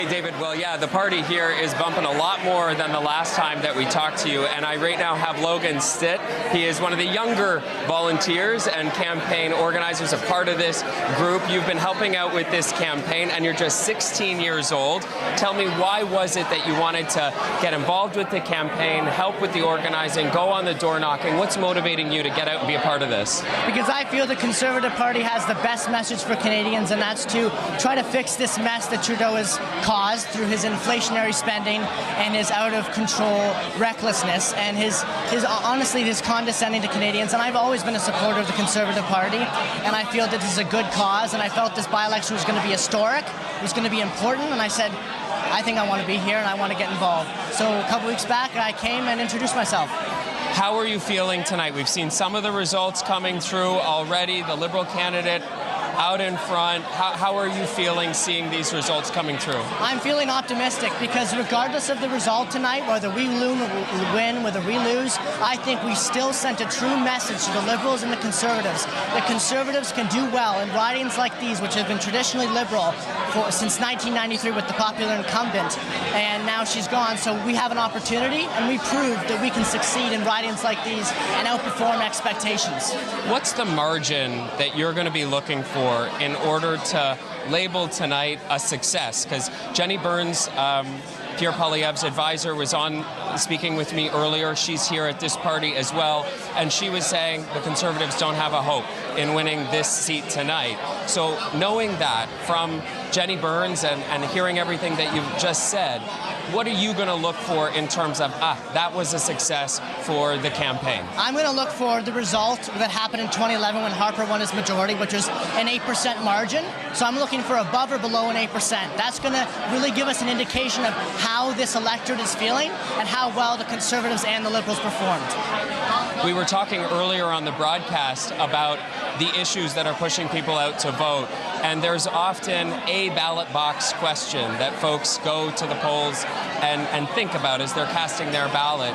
Hey David, well yeah, the party here is bumping a lot more than the last time that we talked to you, and I right now have Logan Stitt. He is one of the younger volunteers and campaign organizers, a part of this group. You've been helping out with this campaign and you're just 16 years old. Tell me, why was it that you wanted to get involved with the campaign, help with the organizing, go on the door knocking? What's motivating you to get out and be a part of this? Because I feel the Conservative Party has the best message for Canadians, and that's to try to fix this mess that Trudeau has caused through his inflationary spending and his out-of-control recklessness and his honestly, his condescending to Canadians. And I've always been a supporter of the Conservative Party, and I feel that this is a good cause, and I felt this by-election was going to be historic, it was going to be important, and I said, I think I want to be here and I want to get involved. So a couple weeks back, I came and introduced myself. How are you feeling tonight? We've seen some of the results coming through already, the Liberal candidate out in front. How are you feeling seeing these results coming through? I'm feeling optimistic because regardless of the result tonight, whether we win, whether we lose, I think we still sent a true message to the Liberals and the Conservatives. The Conservatives can do well in ridings like these, which have been traditionally Liberal since 1993 with the popular incumbent, and now she's gone. So we have an opportunity, and we proved that we can succeed in ridings like these and outperform expectations. What's the margin that you're going to be looking for in order to label tonight a success? Because Jenny Burns, Pierre Poilievre's advisor, was on speaking with me earlier. She's here at this party as well, and she was saying the Conservatives don't have a hope in winning this seat tonight. So knowing that from Jenny Burns and hearing everything that you've just said, what are you going to look for in terms of, that was a success for the campaign? I'm going to look for the result that happened in 2011 when Harper won his majority, which was an 8% margin. So I'm looking for above or below an 8%. That's going to really give us an indication of how this electorate is feeling and how well the Conservatives and the Liberals performed. We were talking earlier on the broadcast about the issues that are pushing people out to vote, and there's often a ballot box question that folks go to the polls and think about as they're casting their ballot.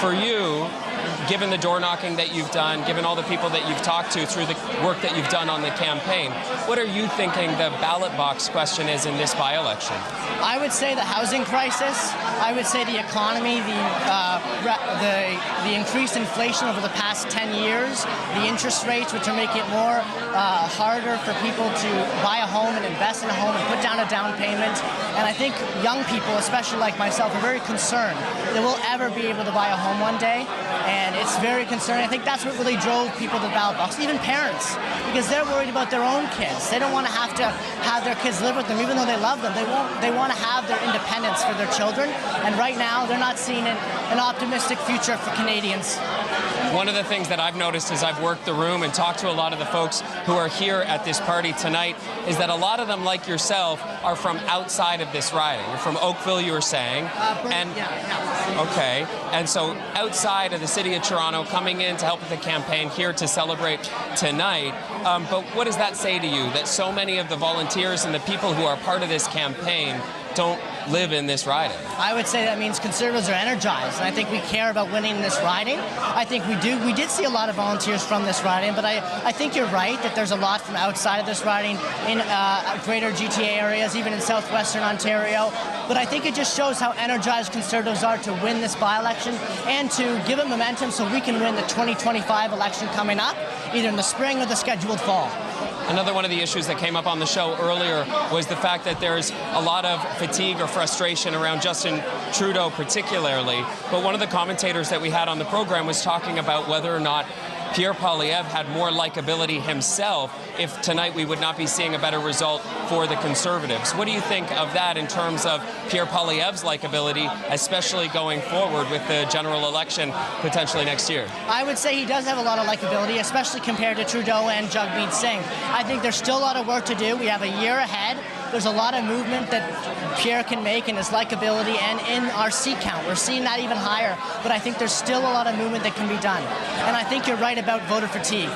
For you, given the door knocking that you've done, given all the people that you've talked to through the work that you've done on the campaign, what are you thinking the ballot box question is in this by-election? I would say the housing crisis. I would say the economy, the increased inflation over the past 10 years, the interest rates, which are making it more harder for people to buy a home and invest in a home and put down a down payment. And I think young people, especially like myself, are very concerned that we'll ever be able to buy a home one day. And it's very concerning. I think that's what really drove people to the ballot box, even parents, because they're worried about their own kids. They don't want to have their kids live with them, even though they love them. They want to have their independence for their children. And right now, they're not seeing an optimistic future for Canadians. One of the things that I've noticed as I've worked the room and talked to a lot of the folks who are here at this party tonight is that a lot of them, like yourself, are from outside of this riding. You're from Oakville, you were saying. Okay. And so outside of the city of Toronto, coming in to help with the campaign, here to celebrate tonight. But what does that say to you, that so many of the volunteers and the people who are part of this campaign don't live in this riding? I would say that means Conservatives are energized, and I think we care about winning this riding. I think we do. We did see a lot of volunteers from this riding, but I think you're right that there's a lot from outside of this riding in greater GTA areas, even in southwestern Ontario. But I think it just shows how energized Conservatives are to win this by-election and to give it momentum so we can win the 2025 election coming up, either in the spring or the scheduled fall. Another one of the issues that came up on the show earlier was the fact that there's a lot of fatigue or frustration around Justin Trudeau particularly. But one of the commentators that we had on the program was talking about whether or not Pierre Poilievre had more likability himself if tonight we would not be seeing a better result for the Conservatives. What do you think of that in terms of Pierre Poilievre's likability, especially going forward with the general election potentially next year? I would say he does have a lot of likability, especially compared to Trudeau and Jagmeet Singh. I think there's still a lot of work to do. We have a year ahead. There's a lot of movement that Pierre can make in his likability and in our seat count. We're seeing that even higher, but I think there's still a lot of movement that can be done. And I think you're right about voter fatigue.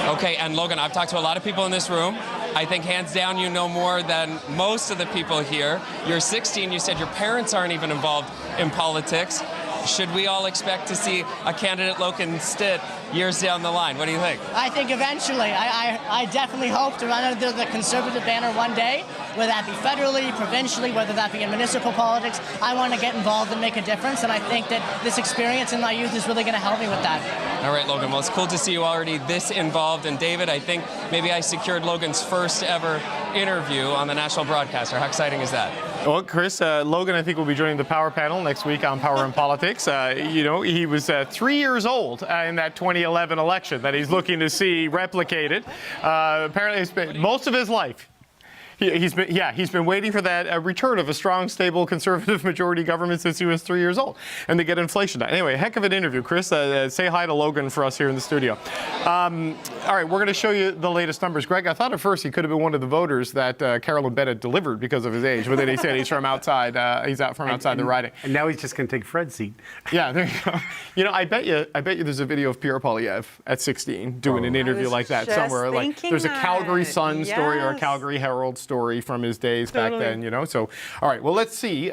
Okay, and Logan, I've talked to a lot of people in this room. I think hands down you know more than most of the people here. You're 16, you said your parents aren't even involved in politics. Should we all expect to see a candidate, Logan Stitt, years down the line? What do you think? I think eventually. I definitely hope to run under the Conservative banner one day, whether that be federally, provincially, whether that be in municipal politics. I want to get involved and make a difference, and I think that this experience in my youth is really going to help me with that. All right, Logan. Well, it's cool to see you already this involved. And David, I think maybe I secured Logan's first ever interview on the national broadcaster. How exciting is that? Well, Chris, Logan, I think, will be joining the Power panel next week on Power and Politics. You know, he was 3 years old in that 2011 election that he's looking to see replicated. Apparently, it's been most of his life. He's been waiting for that return of a strong, stable, conservative majority government since he was 3 years old, and to get inflation down. Anyway, heck of an interview, Chris. Say hi to Logan for us here in the studio. All right, we're going to show you the latest numbers. Greg, I thought at first he could have been one of the voters that Carolyn Bennett delivered because of his age, but then he said he's from outside. He's out from outside the riding. And now he's just going to take Fred's seat. Yeah, there you go. You know, I bet you there's a video of Pierre Poilievre at 16 doing an interview like that somewhere. Like there's a Calgary Sun story or a Calgary Herald story from his days back then, you know. So, all right, well, let's see.